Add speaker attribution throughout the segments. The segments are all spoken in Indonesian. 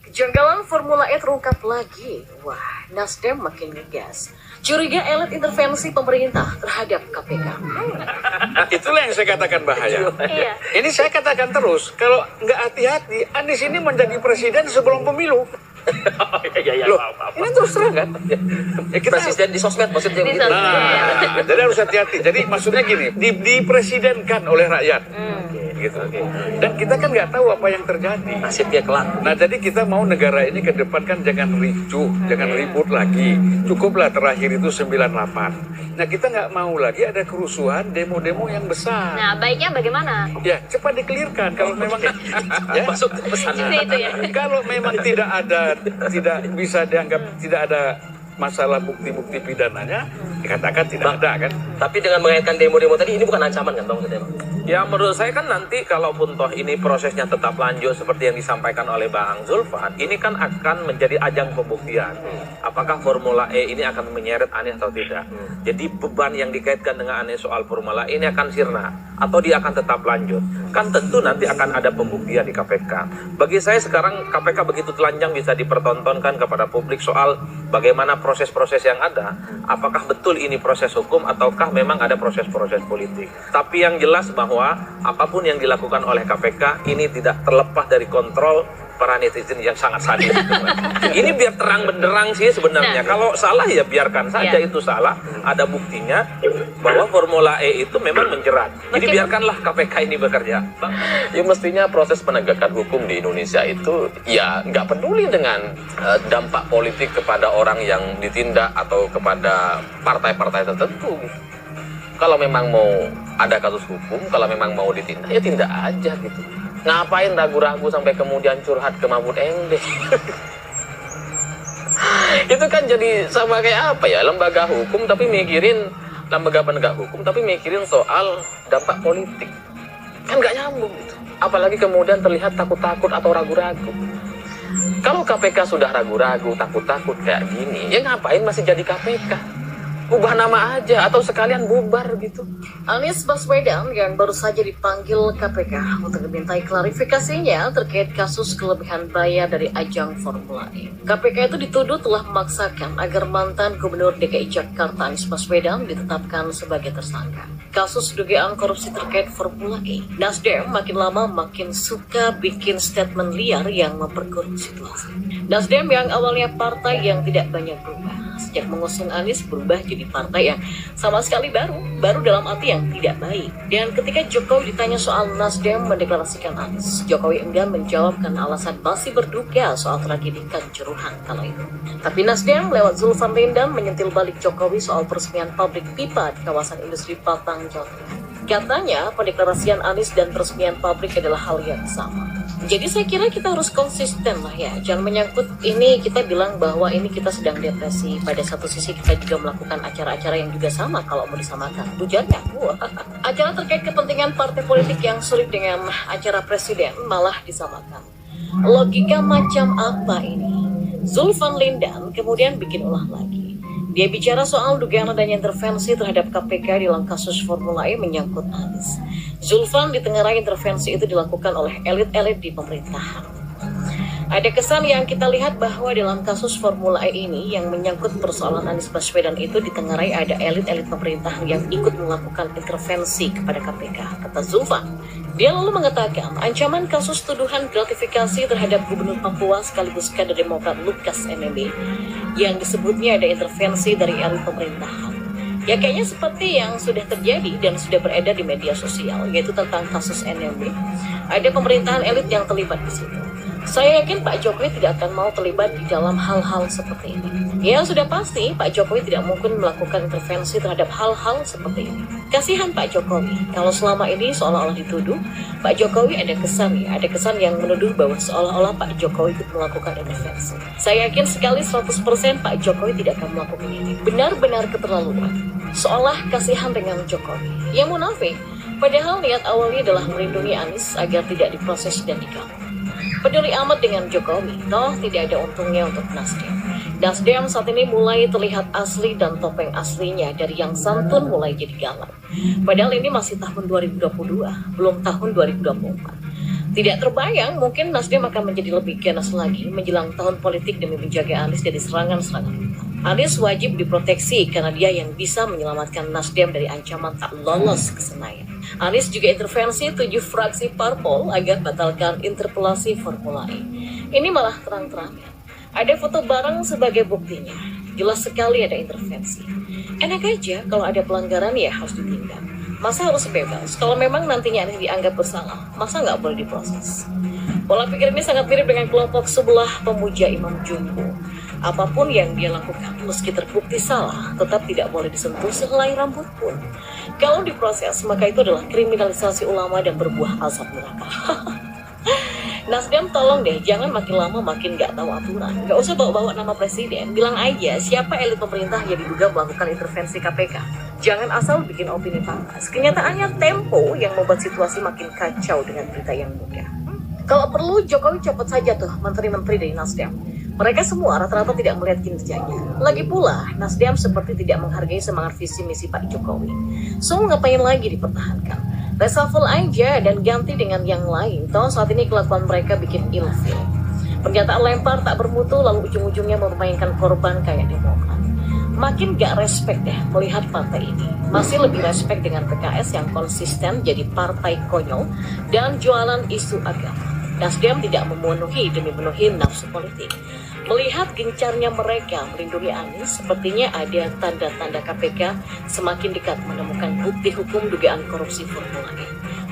Speaker 1: Kejanggalan Formula E terungkap lagi. Wah, Nasdem makin ngegas. Curiga elit intervensi pemerintah terhadap KPK.
Speaker 2: Nah, itulah yang saya katakan bahaya.
Speaker 1: Iya.
Speaker 2: Ini saya katakan terus, kalau nggak hati-hati, Anies ini menjadi presiden sebelum pemilu. Loh, ini terus terang kan? Ya, kita
Speaker 3: Presiden di sosmed maksudnya
Speaker 1: Di
Speaker 3: gitu.
Speaker 1: sosmed.
Speaker 2: Nah, jadi harus hati-hati. Jadi maksudnya gini, dipresidenkan oleh rakyat. Gitu. Dan kita kan nggak tahu apa yang terjadi.
Speaker 3: Nasibnya kelak.
Speaker 2: Nah, jadi kita mau negara ini ke depan kan jangan ricuh, jangan ribut lagi. Cukuplah terakhir itu 98. Nah, kita nggak mau lagi ada kerusuhan, demo-demo yang besar.
Speaker 1: Nah, baiknya bagaimana?
Speaker 2: Ya, cepat dikelirkan kalau memang ya.
Speaker 3: Masuk ke pesan.
Speaker 1: Itu ya.
Speaker 2: Kalau memang tidak bisa dianggap tidak ada masalah bukti-bukti pidananya, dikatakan tidak ada kan.
Speaker 3: Tapi dengan mengaitkan demo-demo tadi, ini bukan ancaman kan Bang?
Speaker 4: Ya menurut saya kan nanti kalaupun toh ini prosesnya tetap lanjut seperti yang disampaikan oleh Bang Zulfan, ini kan akan menjadi ajang pembuktian. Apakah Formula E ini akan menyeret Anies atau tidak. Jadi beban yang dikaitkan dengan Anies soal Formula E ini akan sirna atau dia akan tetap lanjut. Kan tentu nanti akan ada pembuktian di KPK. Bagi saya sekarang KPK begitu telanjang bisa dipertontonkan kepada publik soal bagaimana proses-proses yang ada. Apakah betul ini proses hukum ataukah memang ada proses-proses politik. Tapi yang jelas bahwa apapun yang dilakukan oleh KPK ini tidak terlepas dari kontrol para netizen yang sangat sadis. Ini biar terang benderang sih sebenarnya. Kalau salah ya biarkan saja itu salah. Ada buktinya bahwa Formula E itu memang menjerat. Jadi biarkanlah KPK ini bekerja.
Speaker 3: Ya mestinya proses penegakan hukum di Indonesia itu ya nggak peduli dengan dampak politik kepada orang yang ditindak atau kepada partai-partai tertentu. Kalau memang mau ada kasus hukum, kalau memang mau ditindak, ya tindak aja gitu. Ngapain ragu-ragu sampai kemudian curhat ke Mahfud MD? Itu kan jadi sama kayak apa ya, lembaga hukum tapi mikirin, lembaga penegak hukum tapi mikirin soal dampak politik. Kan nggak nyambung gitu. Apalagi kemudian terlihat takut-takut atau ragu-ragu. Kalau KPK sudah ragu-ragu, takut-takut kayak gini, ya ngapain masih jadi KPK? Ubah nama aja atau sekalian bubar gitu.
Speaker 1: Anies Baswedan yang baru saja dipanggil KPK untuk dimintai klarifikasinya terkait kasus kelebihan bayar dari ajang Formula E. KPK itu dituduh telah memaksakan agar mantan Gubernur DKI Jakarta Anies Baswedan ditetapkan sebagai tersangka. Kasus dugaan korupsi terkait Formula E. Nasdem makin lama makin suka bikin statement liar yang memperkeruh situasi. Nasdem yang awalnya partai yang tidak banyak berubah, sejak mengusung Anies berubah jadi partai yang sama sekali baru dalam arti yang tidak baik. Dan ketika Jokowi ditanya soal Nasdem mendeklarasikan Anies, Jokowi enggan menjawab karena alasan masih berduka soal tragedi Kanjuruhan kala itu. Tapi Nasdem lewat Zulfan Lindan menyentil balik Jokowi soal peresmian pabrik pipa di kawasan industri Batang, Jawa Tengah. Katanya pendeklarasian Anies dan peresmian pabrik adalah hal yang sama. Jadi saya kira kita harus konsisten lah ya. Jangan menyangkut ini kita bilang bahwa ini kita sedang depresi. Pada satu sisi kita juga melakukan acara-acara yang juga sama kalau mau disamakan. Bujarnya, acara terkait kepentingan partai politik yang sulit dengan acara presiden malah disamakan. Logika macam apa ini? Zulfan Lindan kemudian bikin ulah lagi. Dia bicara soal dugaan adanya intervensi terhadap KPK dalam kasus Formula E menyangkut Anies. Zulfan ditengarai intervensi itu dilakukan oleh elit-elit di pemerintahan. Ada kesan yang kita lihat bahwa dalam kasus Formula E ini yang menyangkut persoalan Anies Baswedan itu ditengarai ada elit-elit pemerintahan yang ikut melakukan intervensi kepada KPK, kata Zulfan. Dia lalu mengatakan ancaman kasus tuduhan gratifikasi terhadap Gubernur Papua sekaligus kader Demokrat Lukas NMB yang disebutnya ada intervensi dari elit pemerintahan. Ya kayaknya seperti yang sudah terjadi dan sudah beredar di media sosial, yaitu tentang kasus NMB. Ada pemerintahan elit yang terlibat di situ. Saya yakin Pak Jokowi tidak akan mau terlibat di dalam hal-hal seperti ini. Ya sudah pasti Pak Jokowi tidak mungkin melakukan intervensi terhadap hal-hal seperti ini. Kasihan Pak Jokowi, kalau selama ini seolah-olah dituduh, Pak Jokowi ada kesan yang menuduh bahwa seolah-olah Pak Jokowi ikut melakukan intervensi. Saya yakin sekali 100% Pak Jokowi tidak akan melakukan ini. Benar-benar keterlaluan. Seolah kasihan dengan Jokowi. Yang munafik, padahal niat awalnya adalah melindungi Anies agar tidak diproses dan dikawal. Peduli amat dengan Jokowi, toh tidak ada untungnya untuk Nasdem. Nasdem saat ini mulai terlihat asli dan topeng aslinya dari yang santun mulai jadi galak. Padahal ini masih tahun 2022, belum tahun 2024. Tidak terbayang mungkin Nasdem akan menjadi lebih ganas lagi menjelang tahun politik demi menjaga Anies dari serangan-serangan. Anies wajib diproteksi karena dia yang bisa menyelamatkan Nasdem dari ancaman tak lolos ke Senayan. Anies juga intervensi 7 fraksi parpol agar batalkan interpelasi Formula E. Ini malah terang-terangan. Ada foto bareng sebagai buktinya. Jelas sekali ada intervensi. Enak aja kalau ada pelanggaran ya harus ditindak. Masa harus bebas? Kalau memang nantinya Anies dianggap bersalah, masa nggak boleh diproses? Pola pikir ini sangat mirip dengan kelompok sebelah pemuja Imam Jumbo. Apapun yang dia lakukan, meski terbukti salah, tetap tidak boleh disentuh sehelai rambut pun. Kalau diproses, maka itu adalah kriminalisasi ulama dan berbuah azab neraka. Nasdem tolong deh, jangan makin lama makin gak tahu aturan. Gak usah bawa-bawa nama presiden, bilang aja siapa elit pemerintah yang diduga melakukan intervensi KPK. Jangan asal bikin opini panas. Kenyataannya Tempo yang membuat situasi makin kacau dengan berita yang mudah. Kalau perlu, Jokowi copot saja tuh menteri-menteri dari Nasdem. Mereka semua rata-rata tidak melihat kinerjanya. Lagi pula, Nasdem seperti tidak menghargai semangat visi misi Pak Jokowi. So, ngapain lagi dipertahankan? Reshuffle aja dan ganti dengan yang lain. Toh saat ini kelakuan mereka bikin ilfil. Pernyataan lempar tak bermutu lalu ujung-ujungnya memainkan korban kayak Demokrat. Makin gak respect deh melihat partai ini. Masih lebih respect dengan PKS yang konsisten jadi partai konyol dan jualan isu agama. Nasdem tidak memenuhi demi memenuhi nafsu politik. Melihat gencarnya mereka melindungi Anies, sepertinya ada tanda-tanda KPK semakin dekat menemukan bukti hukum dugaan korupsi Formula E.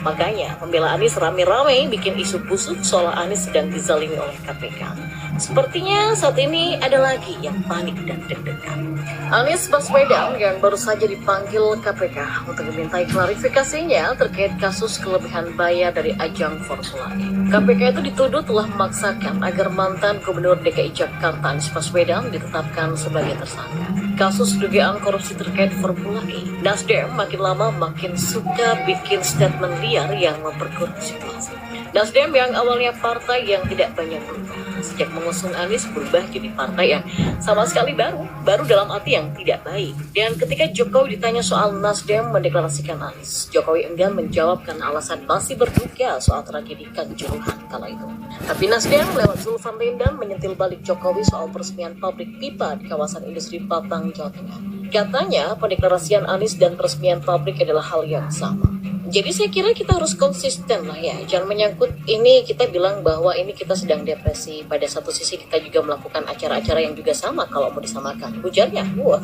Speaker 1: Makanya pembela Anies rame-rame bikin isu busuk soal Anies sedang dizalimi oleh KPK. Sepertinya saat ini ada lagi yang panik dan deg-degan. Anies Baswedan yang baru saja dipanggil KPK untuk dimintai klarifikasinya terkait kasus kelebihan bayar dari ajang Formula E. KPK itu dituduh telah memaksakan agar mantan Gubernur DKI Jakarta Anies Baswedan ditetapkan sebagai tersangka. Kasus dugaan korupsi terkait Formula E. Nasdem makin lama makin suka bikin statement liar yang memperkeruh situasi. Nasdem yang awalnya partai yang tidak banyak berubah, sejak mengusung Anies berubah jadi partai yang sama sekali baru dalam arti yang tidak baik. Dan ketika Jokowi ditanya soal Nasdem mendeklarasikan Anies, Jokowi enggan menjawabkan alasan masih berduka soal tragedi Kanjuruhan kala itu. Tapi Nasdem lewat Zulfan Lindan menyentil balik Jokowi soal peresmian pabrik pipa di kawasan industri Batang, Jawa Tengah. Katanya pendeklarasian Anies dan peresmian pabrik adalah hal yang sama. Jadi saya kira kita harus konsisten lah ya. Jangan menyangkut ini kita bilang bahwa ini kita sedang depresi. Pada satu sisi kita juga melakukan acara-acara yang juga sama kalau mau disamakan. Ujarnya, wah.